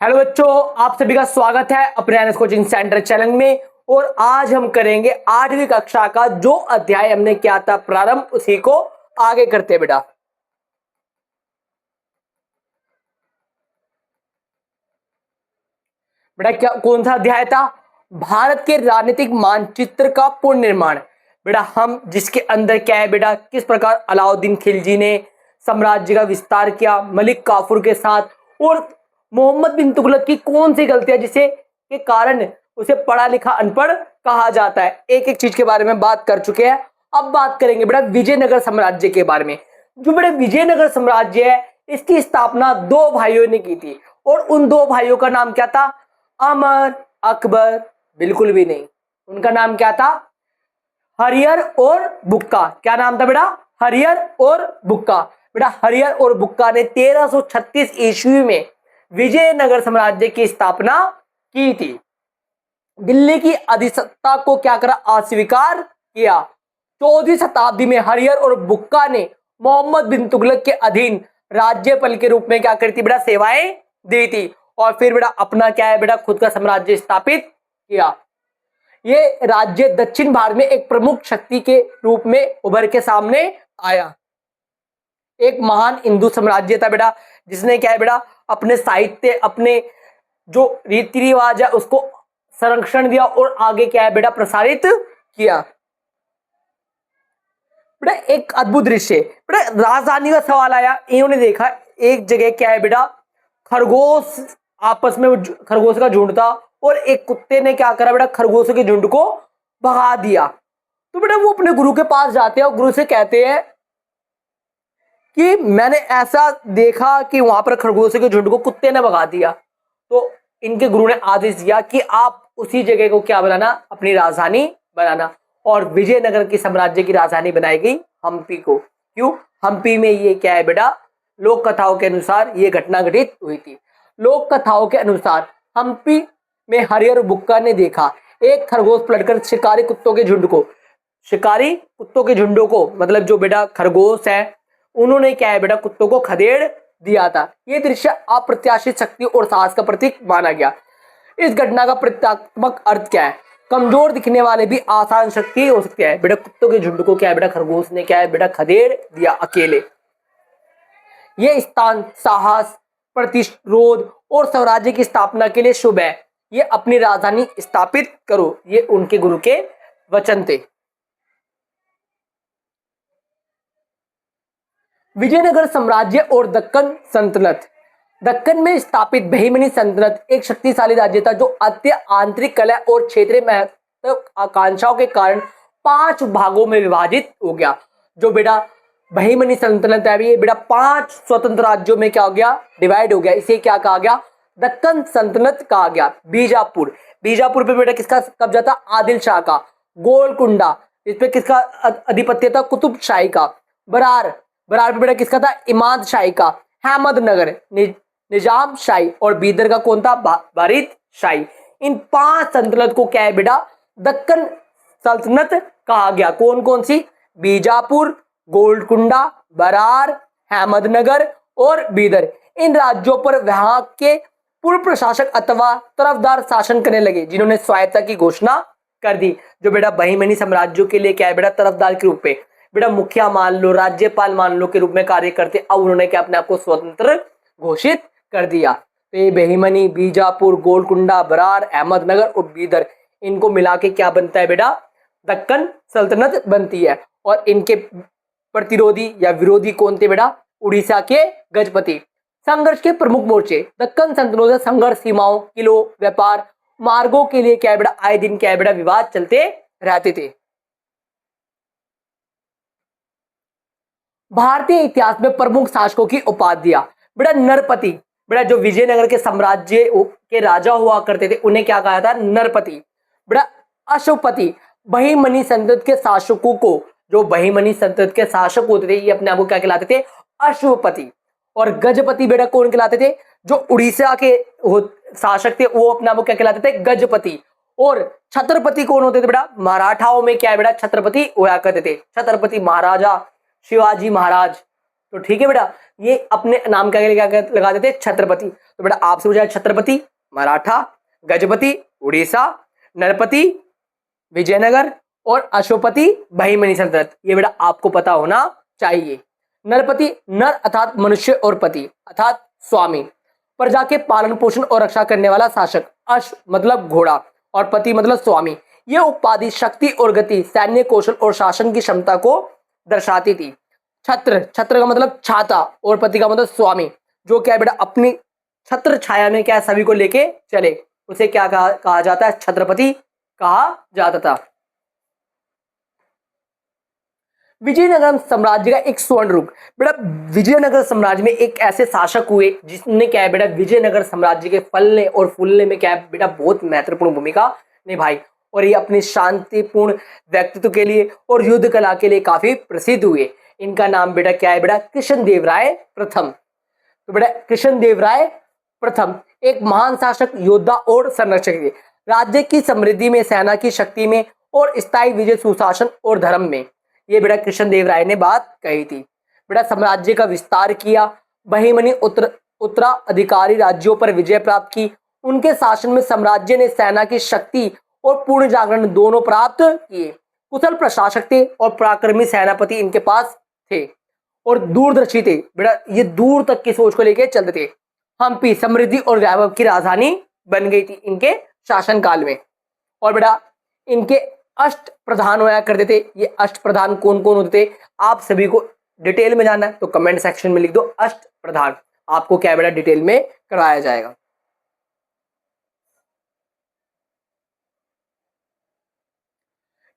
Hello बच्चों, आप सभी का स्वागत है अपने एनएस कोचिंग सेंटर चैनल में। और आज हम करेंगे 8वीं कक्षा का जो अध्याय हमने किया था प्रारंभ, उसी को आगे करते हैं बेटा। बेटा क्या कौन सा अध्याय था? भारत के राजनीतिक मानचित्र का पुनर्निर्माण। बेटा हम जिसके अंदर क्या है बेटा, किस प्रकार अलाउद्दीन खिलजी ने साम्राज्य का विस्तार किया मलिक काफूर के साथ, और मोहम्मद बिन तुगलक की कौन सी गलतियां जिसे के कारण उसे पढ़ा लिखा अनपढ़ कहा जाता है। एक एक चीज के बारे में बात कर चुके हैं। अब बात करेंगे बेटा विजयनगर साम्राज्य के बारे में। जो बेटा विजयनगर साम्राज्य है, इसकी स्थापना दो भाइयों ने की थी, और उन दो भाइयों का नाम क्या था? अमर, अकबर? बिल्कुल भी नहीं। उनका नाम क्या था? हरियर और बुक्का। क्या नाम था बेटा? हरियर और बुक्का। बेटा हरियर और बुक्का ने 1336 ईस्वी में विजयनगर साम्राज्य की स्थापना की थी। दिल्ली की अधिसत्ता को क्या करा? अस्वीकार किया। 14वीं शताब्दी में हरियर और बुक्का ने मोहम्मद बिन तुगलक के अधीन राज्यपाल के रूप में क्या करी थी बेटा? सेवाएं दी थी। और फिर बेटा अपना क्या है बेटा, खुद का साम्राज्य स्थापित किया। ये राज्य दक्षिण भारत में एक प्रमुख शक्ति के रूप में उभर के सामने आया। एक महान हिंदू साम्राज्य था बेटा, जिसने क्या है बेटा अपने साहित्य, अपने जो रीति रिवाज है उसको संरक्षण दिया और आगे क्या है बेटा प्रसारित किया। बेटा एक अद्भुत दृश्य, बेटा राजधानी का सवाल आया। इन्होंने देखा एक जगह क्या है बेटा, खरगोश आपस में खरगोश का झुंड था, और एक कुत्ते ने क्या करा बेटा, खरगोशों के झुंड को भगा दिया। तो बेटा वो अपने गुरु के पास जाते हैं और गुरु से कहते हैं कि मैंने ऐसा देखा कि वहां पर खरगोशों के झुंड को कुत्ते ने भगा दिया। तो इनके गुरु ने आदेश दिया कि आप उसी जगह को क्या बनाना, अपनी राजधानी बनाना। और विजयनगर की साम्राज्य की राजधानी बनाई गई हम्पी को। क्यों? हम्पी में ये क्या है बेटा, लोक कथाओं के अनुसार ये घटना घटित हुई थी। लोक कथाओं के अनुसार हम्पी में हरियर बुक्का ने देखा एक खरगोश पलटकर शिकारी कुत्तों के झुंड को, शिकारी कुत्तों के झुंडों को, मतलब जो बेटा खरगोश है, उन्होंने क्या है बेटा कुत्तों को खदेड़ दिया था। यह दृश्य अप्रत्याशित शक्ति और साहस का प्रतीक माना गया। इस घटना का प्रतीकात्मक अर्थ क्या है? कमजोर दिखने वाले भी आसान शक्ति हो सकती है। बेटा कुत्तों के झुंड को क्या है बेटा खरगोश ने क्या है बेटा खदेड़ दिया अकेले। यह स्थान साहस, प्रतिरोध और स्वराज्य की स्थापना के लिए शुभ है। ये अपनी राजधानी स्थापित करो, ये उनके गुरु के वचन थे। विजयनगर साम्राज्य और दक्कन सल्तनत। दक्कन में स्थापित बहिमनी सल्तनत एक शक्तिशाली राज्य था, जो अत्य आंतरिक कलह और क्षेत्रीय महत्वाकांक्षाओं के कारण 5 भागों में विभाजित हो गया। जो बेटा बहिमनी सल्तनत है, ये बेटा 5 स्वतंत्र राज्यों में क्या हो गया, डिवाइड हो गया। इसे क्या कहा गया? दक्कन सल्तनत कहा गया। बीजापुर, बीजापुर पे बेटा किसका कब्जा था? आदिल शाह का। गोलकुंडा, इस पे किसका अधिपत्य था? कुतुब शाही का। बरार, बरार पे बेटा किसका था? इमाद शाही का। अहमदनगर निजाम शाही, और बीदर का कौन था? बारिद शाही। इन 5 सल्तनत को क्या है बेटा दक्कन सल्तनत कहा गया। कौन कौन सी? बीजापुर, गोलकुंडा, बरार, अहमदनगर और बीदर। इन राज्यों पर वहां के पूर्व प्रशासक अथवा तरफदार शासन करने लगे, जिन्होंने स्वायत्तता की घोषणा कर दी। जो बेटा बहिमनी साम्राज्यों के लिए क्या है बेटा तरफदार के रूप में बेटा मुखिया मान लो, राज्यपाल मान लो के रूप में कार्य करते। अब उन्होंने क्या अपने आप को स्वतंत्र घोषित कर दिया। तो ये बहिमनी, बीजापुर, गोलकुंडा, बरार, अहमदनगर और बीदर, इनको मिला के क्या बनता है बेटा? दक्कन सल्तनत बनती है। और इनके प्रतिरोधी या विरोधी कौन थे बेटा? उड़ीसा के गजपति। संघर्ष के प्रमुख मोर्चे। दक्कन सल्तनत में संघर्ष सीमाओं, किलों, व्यापार मार्गों के लिए क्या है बेटा आए दिन क्या है बेटा विवाद चलते रहते थे। भारतीय इतिहास में प्रमुख शासकों की उपाधियां। बेटा नरपति, बेटा जो विजयनगर के साम्राज्य के राजा हुआ करते थे उन्हें क्या कहा था? नरपति। बेटा अशोकपति, बहिमनी सल्तनत के शासकों को, जो बहिमनी सल्तनत के शासक होते थे ये अपने आप को क्या कहलाते थे? अशोकपति। और गजपति बेटा कौन कहलाते थे? जो उड़ीसा के शासक थे वो अपने आप को क्या कहलाते थे? गजपति। और छत्रपति कौन होते थे बेटा? मराठाओं में क्या है बेटा छत्रपति हुआ करते थे। छत्रपति महाराजा शिवाजी महाराज, तो ठीक है बेटा, ये अपने नाम के आगे क्या लगा देते छत्रपति। तो बेटा आपसे पूछा छत्रपति मराठा, गजपति उड़ीसा, नरपति विजयनगर और अशोकपति बहिमनी सल्तनत। ये बेटा आपको पता होना चाहिए। नरपति नर अर्थात मनुष्य और पति अर्थात स्वामी, प्रजा के पालन पोषण और रक्षा करने वाला शासक, अश्व मतलब घोड़ा और पति मतलब स्वामी। ये उपाधि शक्ति और गति, सैन्य कौशल और शासन की क्षमता को दर्शाती थी। छत्र, छत्र का मतलब छाता और पति का मतलब स्वामी, जो क्या है बेटा अपनी छत्र छाया में क्या है सभी को लेके चले, उसे क्या कहा जाता है, छत्रपति कहा जाता था। विजयनगर साम्राज्य का एक स्वर्ण युग। बेटा विजयनगर साम्राज्य में एक ऐसे शासक हुए जिसने क्या है बेटा विजयनगर साम्राज्य के फलने और फूलने में क्या है बेटा बहुत महत्वपूर्ण भूमिका निभाई, और ये अपनी शांतिपूर्ण व्यक्तित्व के लिए और युद्ध कला के लिए काफी प्रसिद्ध हुए। इनका नाम बेटा क्या है बेटा कृष्णदेवराय प्रथम। तो बेटा कृष्णदेवराय प्रथम एक महान शासक, योद्धा और संरक्षक थे। राज्य की समृद्धि में, सेना की शक्ति में और स्थायी विजय, सुशासन और धर्म में, ये बेटा कृष्णदेवराय ने बात कही थी। बेटा साम्राज्य का विस्तार किया, बहिमनी उत्तराधिकारी राज्यों पर विजय प्राप्त की। उनके शासन में साम्राज्य ने सेना की शक्ति और पूर्ण जागरण दोनों प्राप्त किए। कुशल प्रशासक थे और पराक्रमी सेनापति इनके पास थे और दूरदर्शी थे। बेटा ये दूर तक की सोच को लेकर चलते थे। हम्पी समृद्धि और वैभव की राजधानी बन गई थी इनके शासनकाल में। और बेटा इनके अष्ट प्रधान हुआ करते थे। ये अष्ट प्रधान कौन कौन होते थे, आप सभी को डिटेल में जानना है तो कमेंट सेक्शन में लिख दो अष्ट प्रधान, आपको क्या बेटा डिटेल में करवाया जाएगा।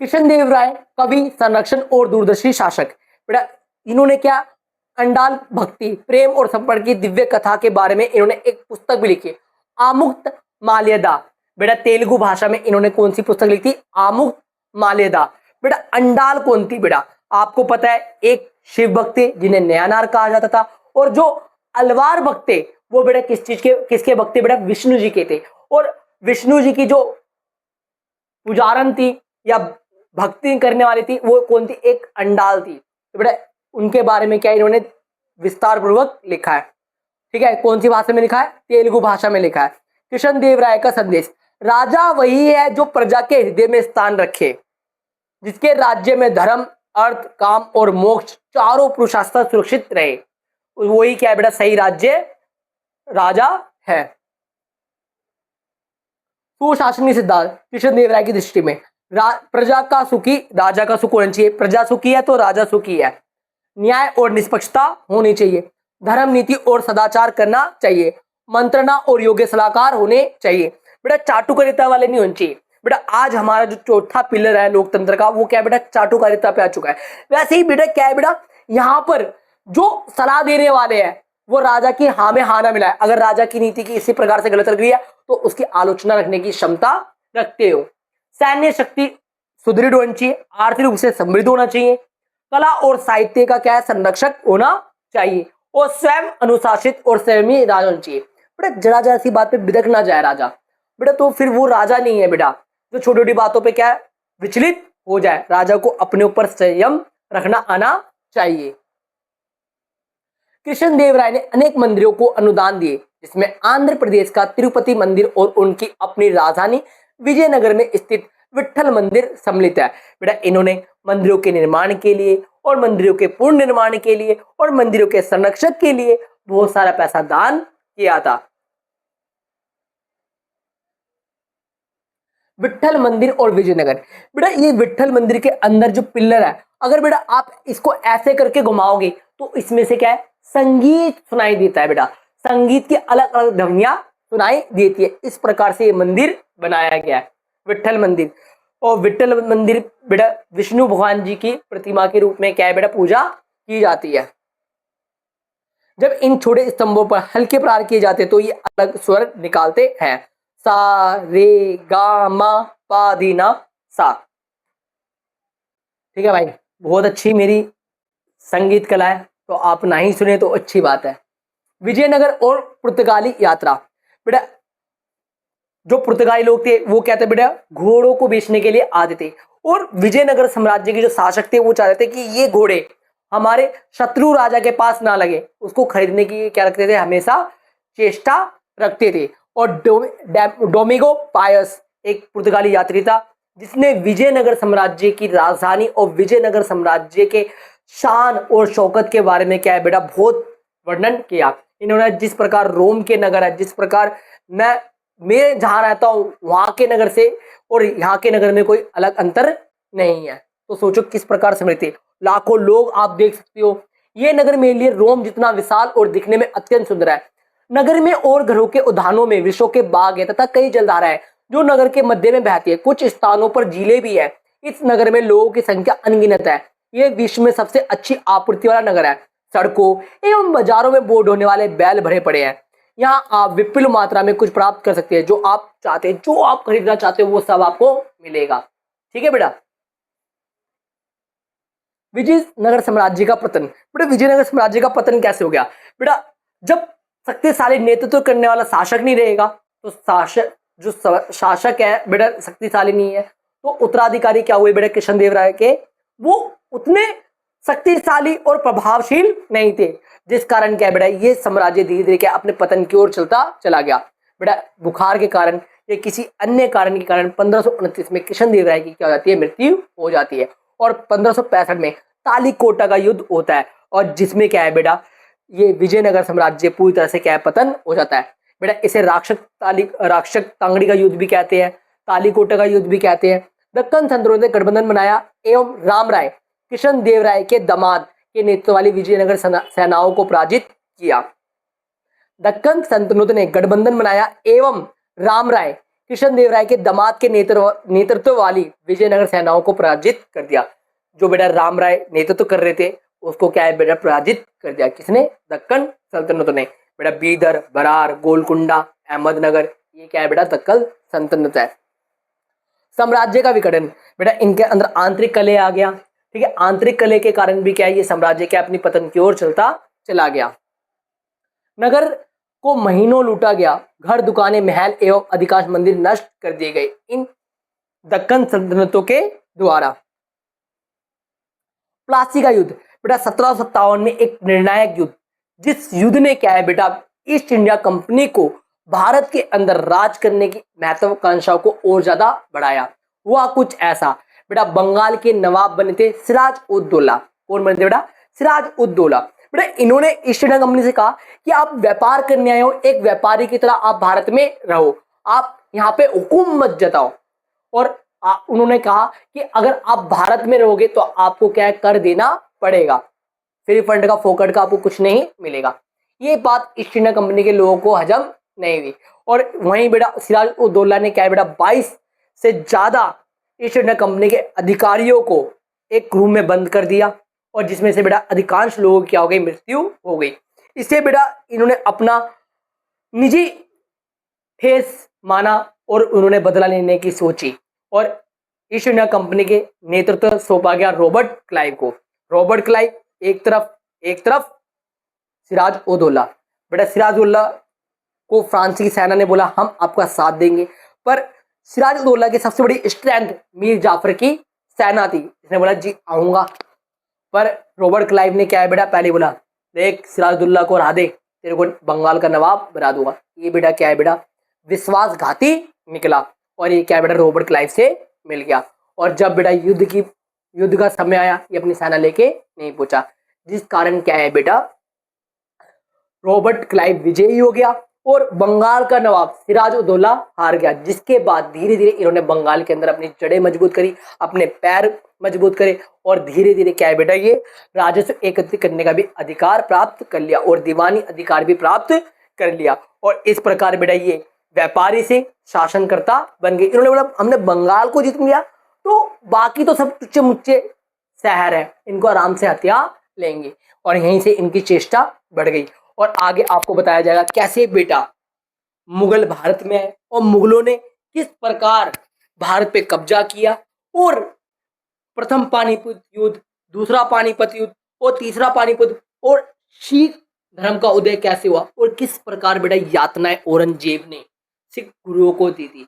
कृष्णदेवराय कवि, संरक्षण और दूरदर्शी शासक। बेटा इन्होंने क्या अंडाल भक्ति, प्रेम और संपर्क की दिव्य कथा के बारे में इन्होंने एक पुस्तक भी लिखी, आमुक्त माल्यदा। बेटा तेलुगु भाषा में इन्होंने कौन सी पुस्तक लिखी, आमुक्त माल्यदा। बेटा अंडाल कौन थी, बेटा आपको पता है एक शिव भक्त थे जिन्हें नयानार कहा जाता था, और जो अलवार भक्त थे वो बेटा किस चीज के, किसके भक्त थे, बेटा विष्णु जी के थे। और विष्णु जी की जो पुजारन थी या भक्ति करने वाली थी वो कौन थी, एक अंडाल थी। तो बेटा उनके बारे में क्या इन्होंने विस्तार पूर्वक लिखा है। ठीक है, कौन सी भाषा में लिखा है, तेलुगु भाषा में लिखा है। कृष्णदेवराय का संदेश, राजा वही है जो प्रजा के हृदय में स्थान रखे, जिसके राज्य में धर्म, अर्थ, काम और मोक्ष चारों पुरुषार्थ सुरक्षित रहे, वही क्या है बेटा सही राज्य राजा है। सुशासन सिद्धांत कृष्णदेवराय की दृष्टि में, प्रजा का सुखी राजा का सुख होना चाहिए, प्रजा सुखी है तो राजा सुखी है। न्याय और निष्पक्षता होनी चाहिए, धर्म, नीति और सदाचार करना चाहिए, मंत्रणा और योग्य सलाहकार होने चाहिए। बेटा चाटुकारिता वाले नहीं होने चाहिए। बेटा आज हमारा जो चौथा पिलर है लोकतंत्र का वो क्या है बेटा चाटुकारिता पे आ चुका है। वैसे ही बेटा क्या है बेटा यहाँ पर जो सलाह देने वाले हैं वो राजा की हाँ में हाँ ना मिलाए। अगर राजा की नीति की इसी प्रकार से गलत लग रही है तो उसकी आलोचना रखने की क्षमता रखते हो। सैन्य शक्ति सुदृढ़ होनी चाहिए, आर्थिक रूप से समृद्ध होना चाहिए, कला और साहित्य का क्या है संरक्षक होना चाहिए, और स्वयं अनुशासित और संयमी राजा होना चाहिए। बेटा जरा जरा सी बात पे बिदक ना जाए राजा, बेटा तो फिर वो राजा नहीं है बेटा, जो छोटी छोटी बातों पे क्या है विचलित हो जाए। राजा को अपने ऊपर संयम रखना आना चाहिए। कृष्णदेवराय ने अनेक मंदिरों को अनुदान दिए, जिसमें आंध्र प्रदेश का तिरुपति मंदिर और उनकी अपनी राजधानी विजयनगर में स्थित विट्ठल मंदिर सम्मिलित है। बेटा इन्होंने मंदिरों के निर्माण के लिए और मंदिरों के पूर्ण निर्माण के लिए और मंदिरों के संरक्षक के लिए बहुत सारा पैसा दान किया था। विट्ठल मंदिर और विजयनगर, बेटा ये विट्ठल मंदिर के अंदर जो पिलर है, अगर बेटा आप इसको ऐसे करके घुमाओगे तो इसमें से क्या है संगीत सुनाई देता है। बेटा संगीत की अलग अलग ध्वनियां सुनाई देती है। इस प्रकार से ये मंदिर बनाया गया है विट्ठल मंदिर। और विट्ठल मंदिर बेटा विष्णु भगवान जी की प्रतिमा के रूप में क्या है बेटा पूजा की जाती है। जब इन छोटे स्तंभों पर हल्के प्रहार किए जाते तो ये अलग स्वर निकालते हैं, सा रे गा मा पा धी ना सा। ठीक है भाई, बहुत अच्छी मेरी संगीत कला है, तो आप ना ही सुने तो अच्छी बात है। विजयनगर और पुर्तगाली यात्रा, बेटा जो पुर्तगाली लोग थे वो क्या थे बेटा घोड़ों को बेचने के लिए आते थे, और विजयनगर साम्राज्य के जो शासक थे वो चाहते थे कि ये घोड़े हमारे शत्रु राजा के पास ना लगे, उसको खरीदने की क्या रखते थे, हमेशा चेष्टा रखते थे। और डोमिगो पायस एक पुर्तगाली यात्री था जिसने विजयनगर साम्राज्य की राजधानी और विजयनगर साम्राज्य के शान और शौकत के बारे में क्या है बेटा बहुत वर्णन किया। इन्होंने जिस प्रकार रोम के नगर है, जिस प्रकार मैं जहां रहता हूं वहां के नगर से और यहाँ के नगर में कोई अलग अंतर नहीं है, तो सोचो किस प्रकार समृद्धि, लाखों लोग आप देख सकते हो। ये नगर मेरे लिए रोम जितना विशाल और दिखने में अत्यंत सुंदर है। नगर में और घरों के उद्यानों में वृक्षों के बाग है तथा कई जलधाराएं है जो नगर के मध्य में बहती है। कुछ स्थानों पर झीलें भी है। इस नगर में लोगों की संख्या अनगिनत है। ये विश्व में सबसे अच्छी आपूर्ति वाला नगर है। सड़कों एवं बाजारों में बोर्ड होने वाले बैल भरे पड़े हैं। यहाँ आप विपुल मात्रा में कुछ प्राप्त कर सकते हैं, जो आप चाहते हैं, जो आप खरीदना चाहते हो वो सब आपको मिलेगा। ठीक है बेटा। विजयनगर साम्राज्य का पतन। बेटा विजयनगर साम्राज्य का पतन कैसे हो गया? बेटा जब शक्तिशाली नेतृत्व करने वाला शासक नहीं रहेगा तो शासक है बेटा शक्तिशाली नहीं है, तो उत्तराधिकारी क्या हुए बेटा कृष्णदेवराय के, वो उतने शक्तिशाली और प्रभावशील नहीं थे, जिस कारण क्या बेटा ये साम्राज्य धीरे धीरे क्या अपने पतन की ओर चलता चला गया। बेटा बुखार के कारण या किसी अन्य कारण के कारण 1529 में कृष्णदेवराय की क्या हो जाती है, मृत्यु हो जाती है। और 1565 में तालीकोटा का युद्ध होता है और जिसमें क्या है बेटा ये विजयनगर साम्राज्य पूरी तरह से क्या है पतन हो जाता है। बेटा इसे राक्षक तांगड़ी का युद्ध भी कहते हैं, तालीकोटा का युद्ध भी कहते हैं। दक्कन सल्तनत ने गठबंधन बनाया एवं रामराय कृष्णदेवराय के दामाद के नेतृत्व वाली विजयनगर सेनाओं को पराजित किया। दक्कन सल्तनत ने गठबंधन बनाया एवं रामराय कृष्णदेवराय के दामाद के नेतृत्व वाली विजयनगर सेनाओं को पराजित कर दिया। जो बेटा रामराय नेतृत्व कर रहे थे उसको क्या है बेटा पराजित कर दिया। किसने? दक्कन सल्तनत ने। बेटा बीदर, बरार, गोलकुंडा, अहमदनगर, ये क्या है बेटा दक्कन सल्तनत है। साम्राज्य का विघटन। बेटा इनके अंदर आंतरिक कलह आ गया। ठीक है, आंतरिक कलह के कारण भी क्या है ये साम्राज्य क्या अपनी पतन की ओर चलता चला गया। नगर को महीनों लूटा गया। घर, दुकानें, महल एवं अधिकांश मंदिर नष्ट कर दिए गए इन दक्कन सल्तनतों के द्वारा। प्लासी का युद्ध। बेटा 1757 में एक निर्णायक युद्ध, जिस युद्ध ने क्या है बेटा ईस्ट इंडिया कंपनी को भारत के अंदर राज करने की महत्वाकांक्षाओं को और ज्यादा बढ़ाया। हुआ कुछ ऐसा, बेटा बंगाल के नवाब बने थे सिराज उद दौला। कौन बने थे बेटा? सिराज उद दौला। बेटा इन्होंने ईस्ट इंडिया कंपनी से कहा कि आप व्यापार करने आए हो, एक व्यापारी की तरह आप भारत में रहो, आप यहाँ पे हुकुम मत जताओ। और उन्होंने कहा कि अगर आप भारत में रहोगे तो आपको क्या कर देना पड़ेगा, फ्री फंड का, फोकट का आपको कुछ नहीं मिलेगा। ये बात ईस्ट इंडिया कंपनी के लोगों को हजम नहीं हुई और वहीं बेटा सिराज उद दौला ने क्या है बेटा 22 से ज्यादा ईस्ट इंडिया कंपनी के अधिकारियों को एक रूम में बंद कर दिया और जिसमें से बेटा अधिकांश लोगों की क्या हो गई, मृत्यु हो गई। इससे बेटा इन्होंने अपना निजी ठेस माना और उन्होंने बदला लेने की सोची और ईस्ट इंडिया कंपनी के नेतृत्व सौंपा गया रॉबर्ट क्लाइव को। रॉबर्ट क्लाइव एक तरफ सिराज उद दौला। बेटा सिराज उद दौला को फ्रांस की सेना ने बोला हम आपका साथ देंगे, पर सिराज उद दौला की सबसे बड़ी स्ट्रेंथ मीर जाफर की सेना थी। इसने बोला जी आऊंगा, पर रॉबर्ट क्लाइव ने क्या है बेटा पहले बोला देख सिराज उद दौला को हरा दे, तेरे को बंगाल का नवाब बना दूंगा। ये बेटा क्या है बेटा विश्वासघाती निकला और ये क्या बेटा रॉबर्ट क्लाइव से मिल गया। और जब बेटा युद्ध का समय आया ये अपनी सेना लेके नहीं पहुंचा, जिस कारण क्या है बेटा रॉबर्ट क्लाइव विजयी हो गया और बंगाल का नवाब सिराज उद दौला हार गया। जिसके बाद धीरे धीरे इन्होंने बंगाल के अंदर अपनी जड़ें मजबूत करी, अपने पैर मजबूत करे और धीरे धीरे क्या है बेटा ये राजस्व एकत्रित करने का भी अधिकार प्राप्त कर लिया और दीवानी अधिकार भी प्राप्त कर लिया। और इस प्रकार बेटा ये व्यापारी से शासनकर्ता बन गए। इन्होंने बोला हमने बंगाल को जीत लिया तो बाकी तो सब टुच्चे मुच्चे शहर है, इनको आराम से हथिया लेंगे और यहीं से इनकी चेष्टा बढ़ गई। और आगे आपको बताया जाएगा कैसे बेटा मुगल भारत में है और मुगलों ने किस प्रकार भारत पे कब्जा किया और प्रथम पानीपत युद्ध, दूसरा पानीपत युद्ध और तीसरा पानीपत और सिख धर्म का उदय कैसे हुआ और किस प्रकार बेटा यातनाएं औरंगजेब ने सिख गुरुओं को दी थी।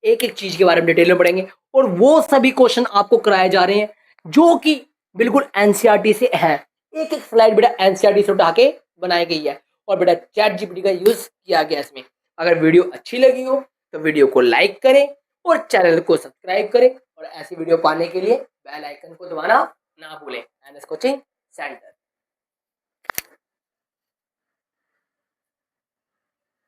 एक एक चीज के बारे में डिटेल में पढ़ेंगे और वो सभी क्वेश्चन आपको कराए जा रहे हैं जो कि बिल्कुल एनसीईआरटी से हैं। एक एक स्लाइड बेटा एनसीईआरटी से उठा के बनाई गई है और बेटा चैट जीपीटी का यूज किया गया इसमें। अगर वीडियो अच्छी लगी हो तो वीडियो को लाइक करें और चैनल को सब्सक्राइब करें और ऐसी वीडियो पाने के लिए बेल आइकन को दबाना ना भूलें। NS coaching centre.